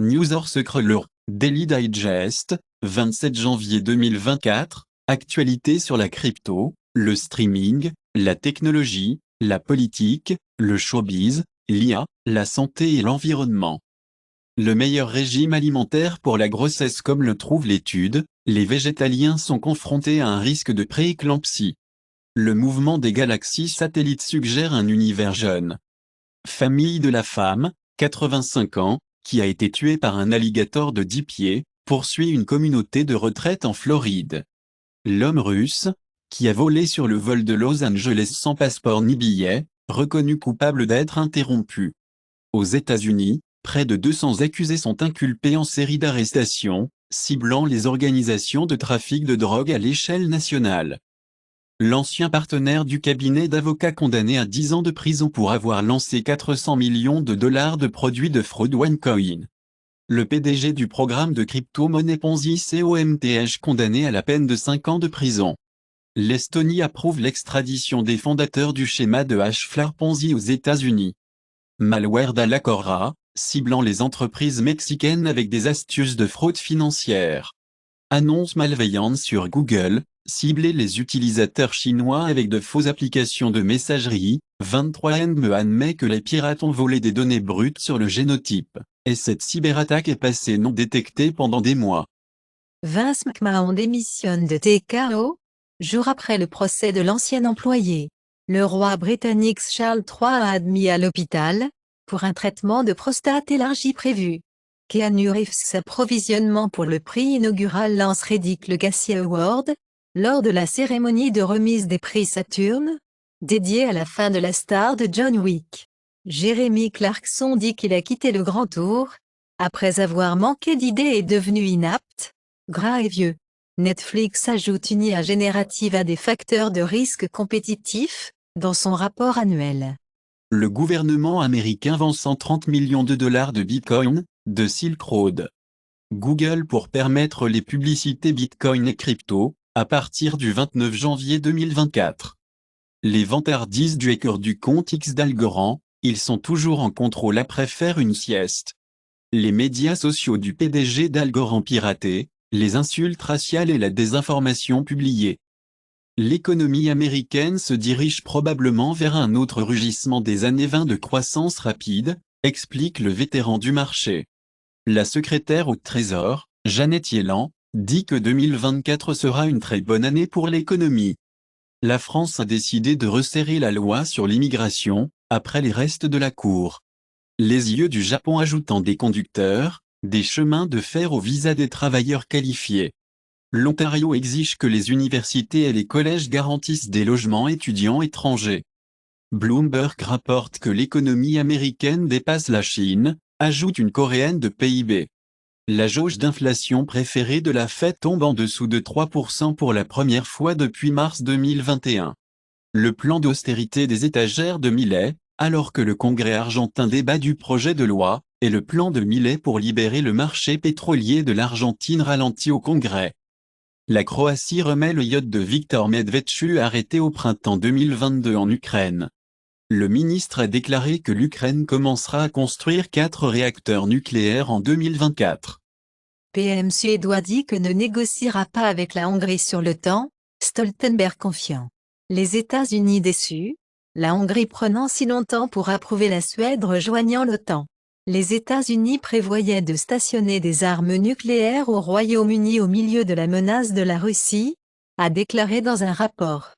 News Scroller, Daily Digest, 27 janvier 2024, actualité sur la crypto, le streaming, la technologie, la politique, le showbiz, l'IA, la santé et l'environnement. Le meilleur régime alimentaire pour la grossesse comme le trouve l'étude, les végétaliens sont confrontés à un risque de prééclampsie. Le mouvement des galaxies satellites suggère un univers jeune. Famille de la femme, 85 ans, qui a été tuée par un alligator de 10 pieds, poursuit une communauté de retraite en Floride. L'homme russe, qui a volé sur le vol de Los Angeles sans passeport ni billet, reconnu coupable d'être interrompu. Aux États-Unis, près de 200 accusés sont inculpés en série d'arrestations, ciblant les organisations de trafic de drogue à l'échelle nationale. L'ancien partenaire du cabinet d'avocats condamné à 10 ans de prison pour avoir lancé 400 millions de dollars de produits de fraude OneCoin. Le PDG du programme de crypto-monnaie Ponzi COMTH condamné à la peine de 5 ans de prison. L'Estonie approuve l'extradition des fondateurs du schéma de Hashflar Ponzi aux États-Unis. Malware d'Alacora, ciblant les entreprises mexicaines avec des astuces de fraude financière. Annonce malveillante sur Google, cibler les utilisateurs chinois avec de fausses applications de messagerie. 23andMe admet que les pirates ont volé des données brutes sur le génotype, et cette cyberattaque est passée non détectée pendant des mois. Vince McMahon démissionne de TKO, jour après le procès de l'ancien employé. Le roi britannique Charles III a admis à l'hôpital, pour un traitement de prostate élargi prévu. Keanu Reeves s'approvisionnement pour le prix inaugural Lance Reddick Legacy Award, lors de la cérémonie de remise des prix Saturn, dédiée à la fin de la star de John Wick. Jeremy Clarkson dit qu'il a quitté le Grand Tour, après avoir manqué d'idées et devenu inapte, gras et vieux. Netflix ajoute une IA générative à des facteurs de risque compétitifs, dans son rapport annuel. Le gouvernement américain vend 130 millions de dollars de Bitcoin, de Silk Road. Google pour permettre les publicités Bitcoin et crypto, à partir du 29 janvier 2024. Les vantardises du hacker du compte X d'Algorand, ils sont toujours en contrôle après faire une sieste. Les médias sociaux du PDG d'Algorand piratés, les insultes raciales et la désinformation publiées. L'économie américaine se dirige probablement vers un autre rugissement des années 20 de croissance rapide, explique le vétéran du marché. La secrétaire au Trésor, Janet Yellen, dit que 2024 sera une très bonne année pour l'économie. La France a décidé de resserrer la loi sur l'immigration, après les restes de la Cour. Les yeux du Japon ajoutant des conducteurs, des chemins de fer au visa des travailleurs qualifiés. L'Ontario exige que les universités et les collèges garantissent des logements étudiants étrangers. Bloomberg rapporte que l'économie américaine dépasse la Chine, ajoute une coréenne de PIB. La jauge d'inflation préférée de la Fed tombe en dessous de 3% pour la première fois depuis mars 2021. Le plan d'austérité des étagères de Milei, alors que le Congrès argentin débat du projet de loi, et le plan de Milei pour libérer le marché pétrolier de l'Argentine ralentit au Congrès. La Croatie remet le yacht de Viktor Medvedchuk arrêté au printemps 2022 en Ukraine. Le ministre a déclaré que l'Ukraine commencera à construire 4 réacteurs nucléaires en 2024. PM suédois dit que ne négociera pas avec la Hongrie sur l'OTAN, Stoltenberg confiant. Les États-Unis déçus, la Hongrie prenant si longtemps pour approuver la Suède rejoignant l'OTAN. Les États-Unis prévoyaient de stationner des armes nucléaires au Royaume-Uni au milieu de la menace de la Russie, a déclaré dans un rapport.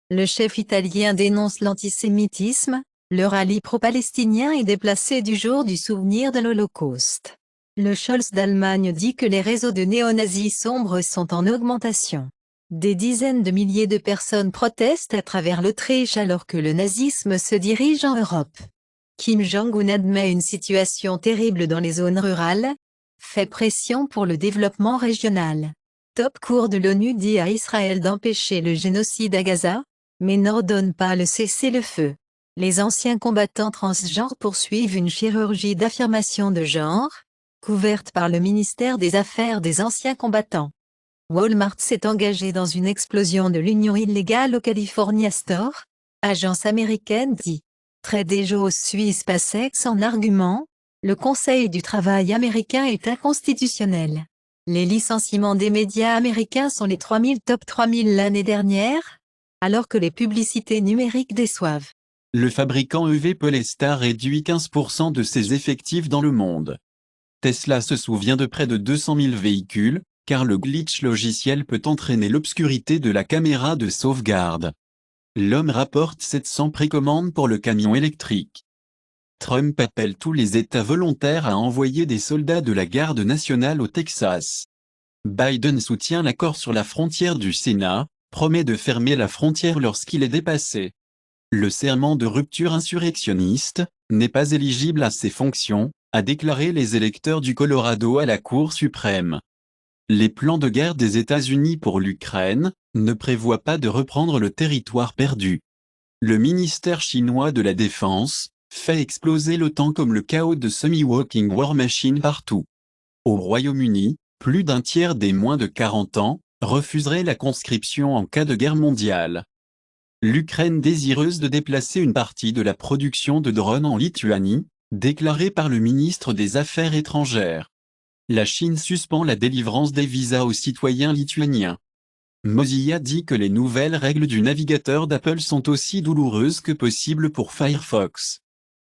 Le chef italien dénonce l'antisémitisme, le rallye pro-palestinien est déplacé du jour du souvenir de l'Holocauste. Le Scholz d'Allemagne dit que les réseaux de néo-nazis sombres sont en augmentation. Des dizaines de milliers de personnes protestent à travers l'Autriche alors que le nazisme se dirige en Europe. Kim Jong-un admet une situation terrible dans les zones rurales, fait pression pour le développement régional. Top cour de l'ONU dit à Israël d'empêcher le génocide à Gaza, mais n'ordonne pas le cessez-le-feu. Les anciens combattants transgenres poursuivent une chirurgie d'affirmation de genre, couverte par le ministère des Affaires des anciens combattants. Walmart s'est engagé dans une explosion de l'union illégale au California Store, agence américaine dit. Trader Joe's Swiss Passex en argument, Le Conseil du travail américain est inconstitutionnel. Les licenciements des médias américains sont les 3000 top 3000 l'année dernière, alors que les publicités numériques déçoivent. Le fabricant EV Polestar réduit 15% de ses effectifs dans le monde. Tesla se souvient de près de 200 000 véhicules, car le glitch logiciel peut entraîner l'obscurité de la caméra de sauvegarde. L'homme rapporte 700 précommandes pour le camion électrique. Trump appelle tous les États volontaires à envoyer des soldats de la garde nationale au Texas. Biden soutient l'accord sur la frontière du Sénat, promet de fermer la frontière lorsqu'il est dépassé. Le serment de rupture insurrectionniste n'est pas éligible à ses fonctions, a déclaré les électeurs du Colorado à la Cour suprême. Les plans de guerre des États-Unis pour l'Ukraine ne prévoient pas de reprendre le territoire perdu. Le ministère chinois de la Défense fait exploser l'OTAN comme le chaos de semi-walking war machine partout. Au Royaume-Uni, plus d'un tiers des moins de 40 ans refuserait la conscription en cas de guerre mondiale. L'Ukraine désireuse de déplacer une partie de la production de drones en Lituanie, déclaré par le ministre des Affaires étrangères. La Chine suspend la délivrance des visas aux citoyens lituaniens. Mozilla dit que les nouvelles règles du navigateur d'Apple sont aussi douloureuses que possible pour Firefox.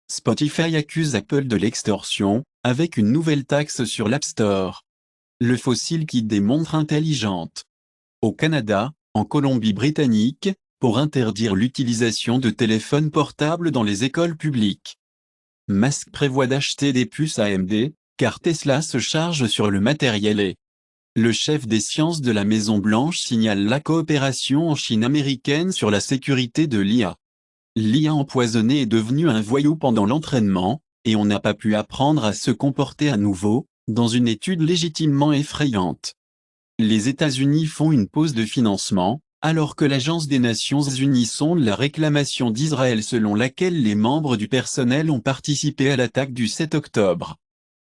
Spotify accuse Apple de l'extorsion, avec une nouvelle taxe sur l'App Store. Le fossile qui des montres intelligentes. Au Canada, en Colombie-Britannique, pour interdire l'utilisation de téléphones portables dans les écoles publiques. Musk prévoit d'acheter des puces AMD, car Tesla se charge sur le matériel et le chef des sciences de la Maison-Blanche signale la coopération en Chine américaine sur la sécurité de l'IA. L'IA empoisonnée est devenue un voyou pendant l'entraînement, et on n'a pas pu apprendre à se comporter à nouveau, dans une étude légitimement effrayante. Les États-Unis font une pause de financement, alors que l'Agence des Nations Unies sonde la réclamation d'Israël selon laquelle les membres du personnel ont participé à l'attaque du 7 octobre.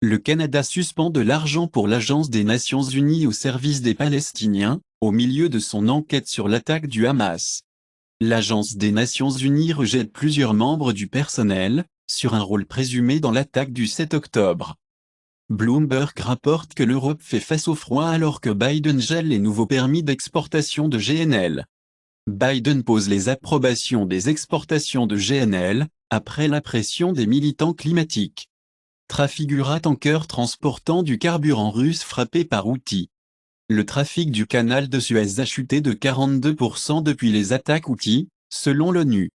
Le Canada suspend de l'argent pour l'Agence des Nations Unies au service des Palestiniens, au milieu de son enquête sur l'attaque du Hamas. L'Agence des Nations Unies rejette plusieurs membres du personnel, sur un rôle présumé dans l'attaque du 7 octobre. Bloomberg rapporte que l'Europe fait face au froid alors que Biden gèle les nouveaux permis d'exportation de GNL. Biden pose les approbations des exportations de GNL, après la pression des militants climatiques. Trafigura tanker transportant du carburant russe frappé par Houthis. Le trafic du canal de Suez a chuté de 42% depuis les attaques Houthis, selon l'ONU.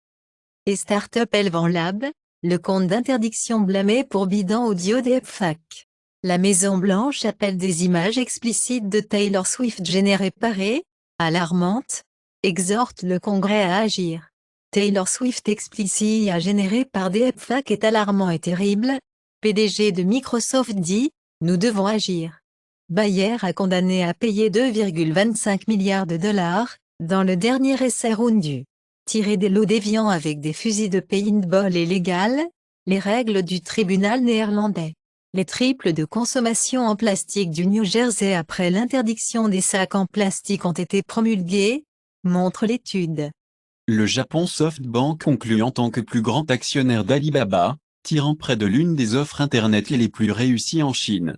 Et Startup Elvan Lab, le compte d'interdiction blâmé pour bidon audio deepfake. La Maison-Blanche appelle des images explicites de Taylor Swift générées par et, alarmantes, exhorte le Congrès à agir. Taylor Swift explicite à générer par deepfake est alarmant et terrible. PDG de Microsoft dit, nous devons agir. Bayer a condamné à payer 2,25 milliards de dollars, dans le dernier essai rendu. Tirer des lots déviants avec des fusils de paintball est légal, les règles du tribunal néerlandais. Les triples de consommation en plastique du New Jersey après l'interdiction des sacs en plastique ont été promulgués, montre l'étude. Le Japon SoftBank conclut en tant que plus grand actionnaire d'Alibaba, tirant près de l'une des offres Internet les plus réussies en Chine.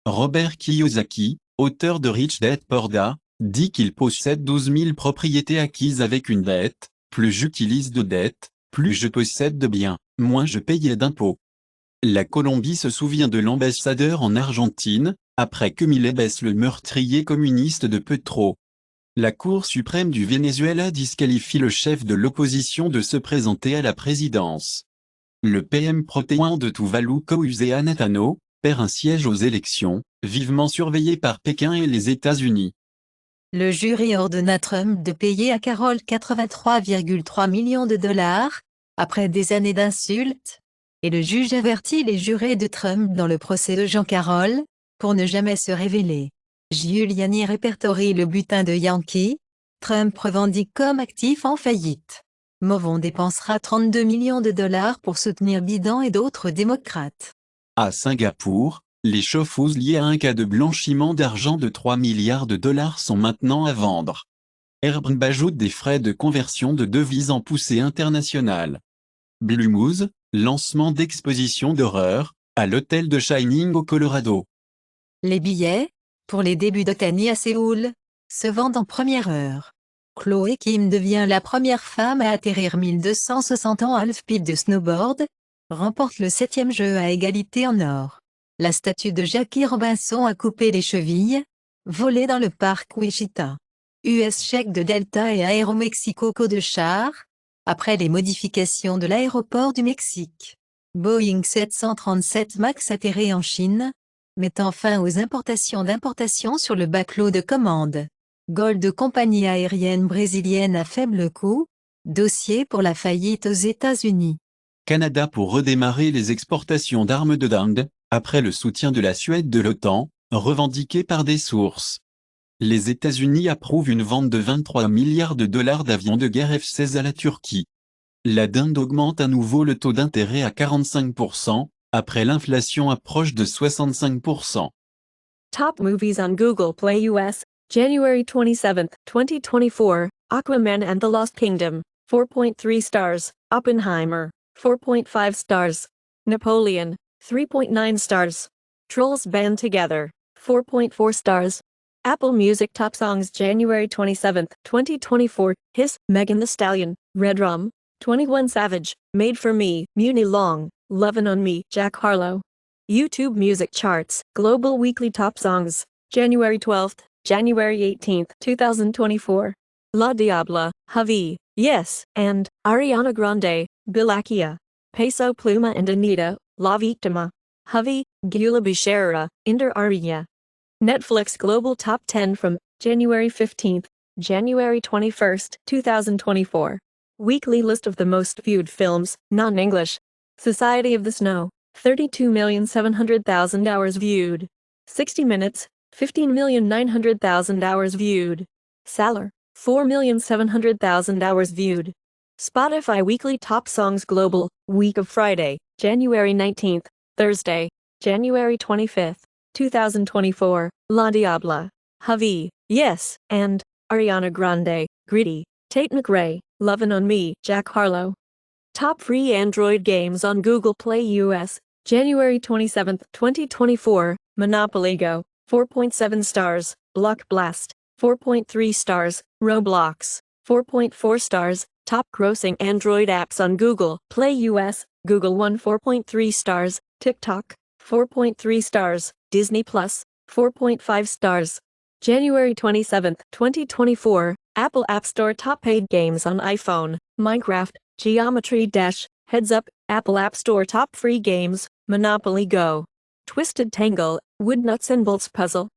Robert Kiyosaki, auteur de Rich Dad Poor Dad, dit qu'il possède 12 000 propriétés acquises avec une dette. Plus j'utilise de dettes, plus je possède de biens, moins je paye d'impôts. La Colombie se souvient de l'ambassadeur en Argentine, après que Milei le meurtrier communiste de Petro. La Cour suprême du Venezuela disqualifie le chef de l'opposition de se présenter à la présidence. Le PM protéin de Tuvalu Kouzea Natano perd un siège aux élections, vivement surveillé par Pékin et les États-Unis. Le jury ordonna Trump de payer à Carroll 83,3 millions de dollars, après des années d'insultes, et le juge avertit les jurés de Trump dans le procès de Jean Carroll, pour ne jamais se révéler. Giuliani répertorie le butin de Yankee, Trump revendique comme actif en faillite. Movon dépensera 32 millions de dollars pour soutenir Biden et d'autres démocrates. À Singapour, les chauffeuses liées à un cas de blanchiment d'argent de 3 milliards de dollars sont maintenant à vendre. Airbnb ajoute des frais de conversion de devises en poussée internationale. Blumhouse, lancement d'exposition d'horreur, à l'hôtel de Shining au Colorado. Les billets, pour les débuts d'Otani à Séoul, se vendent en première heure. Chloé Kim devient la première femme à atterrir 1260 en half-pipe de snowboard, remporte le 7e jeu à égalité en or. La statue de Jackie Robinson a coupé les chevilles, volée dans le parc Wichita. US chèque de Delta et Aéromexico de char, après les modifications de l'aéroport du Mexique. Boeing 737 MAX atterrit en Chine, mettant fin aux importations sur le backlog de commandes. Gold compagnie aérienne brésilienne à faible coût, dossier pour la faillite aux États-Unis. Canada pour redémarrer les exportations d'armes de dinde, après le soutien de la Suède de l'OTAN, revendiqué par des sources. Les États-Unis approuvent une vente de 23 milliards de dollars d'avions de guerre F-16 à la Turquie. La dinde augmente à nouveau le taux d'intérêt à 45%, après l'inflation approche de 65%. Top movies on Google Play US, January 27, 2024, Aquaman and the Lost Kingdom, 4.3 stars, Oppenheimer, 4.5 stars, Napoleon, 3.9 stars, Trolls Band Together, 4.4 stars. Apple Music Top Songs January 27, 2024, Hiss, Megan Thee Stallion, Red Rum, 21 Savage, Made for Me, Muni Long, Lovin' on Me, Jack Harlow. YouTube Music Charts, Global Weekly Top Songs, January 12th, January 18th, 2024. La Diabla, Javi, Yes, and Ariana Grande, Bilakia. Peso Pluma and Anita, La Victima. Javi, Gula Bishara, Inder Aria. Netflix Global Top 10 from January 15th, January 21st, 2024. Weekly list of the most viewed films, non-English. Society of the Snow, 32,700,000 hours viewed. 60 Minutes, 15,900,000 hours viewed. Salar, 4,700,000 hours viewed. Spotify Weekly Top Songs Global, week of Friday, January 19th, Thursday, January 25th, 2024, La Diabla, Javi, Yes, and Ariana Grande, Greedy, Tate McRae, Lovin' on Me, Jack Harlow. Top free Android games on Google Play US, January 27, 2024, Monopoly Go, 4.7 stars, Block Blast, 4.3 stars, Roblox, 4.4 stars. Top grossing Android apps on Google Play US, Google One 4.3 stars, TikTok, 4.3 stars, Disney Plus, 4.5 stars. January 27, 2024, Apple App Store top paid games on iPhone, Minecraft, Geometry Dash, Heads Up, Apple App Store top free games, Monopoly Go, Twisted Tangle, Wood Nuts and Bolts Puzzle.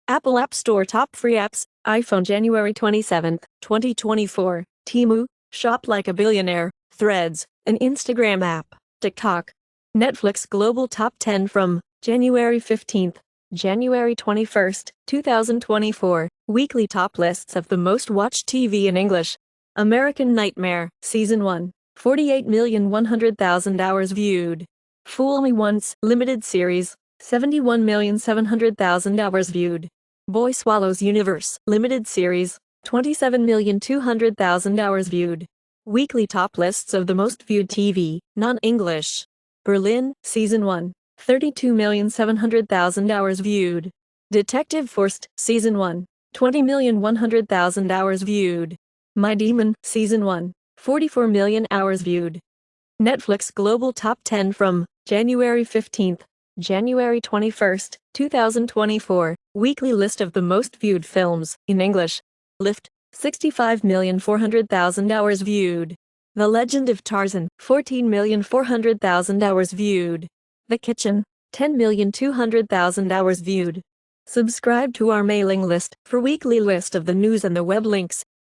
Apple App Store top free apps, iPhone January 27, 2024, Temu, Shop Like a Billionaire, Threads, an Instagram app, TikTok. Netflix Global Top 10 from January 15th, January 21st, 2024, weekly top lists of the most watched TV in English. American Nightmare, Season 1, 48,100,000 hours viewed. Fool Me Once, limited series, 71,700,000 hours viewed. Boy Swallows Universe, limited series, 27,200,000 hours viewed. Weekly top lists of the most viewed TV, non-English. Berlin, Season 1, 32,700,000 hours viewed. Detective Forst, Season 1, 20,100,000 hours viewed. My Demon, Season 1, 44 million hours viewed. Netflix Global Top 10 from January 15th, January 21st, 2024, weekly list of the most viewed films, in English. Lift, 65,400,000 hours viewed. The Legend of Tarzan, 14,400,000 hours viewed. The Kitchen, 10,200,000 hours viewed. Subscribe to our mailing list for weekly list of the news and the web links.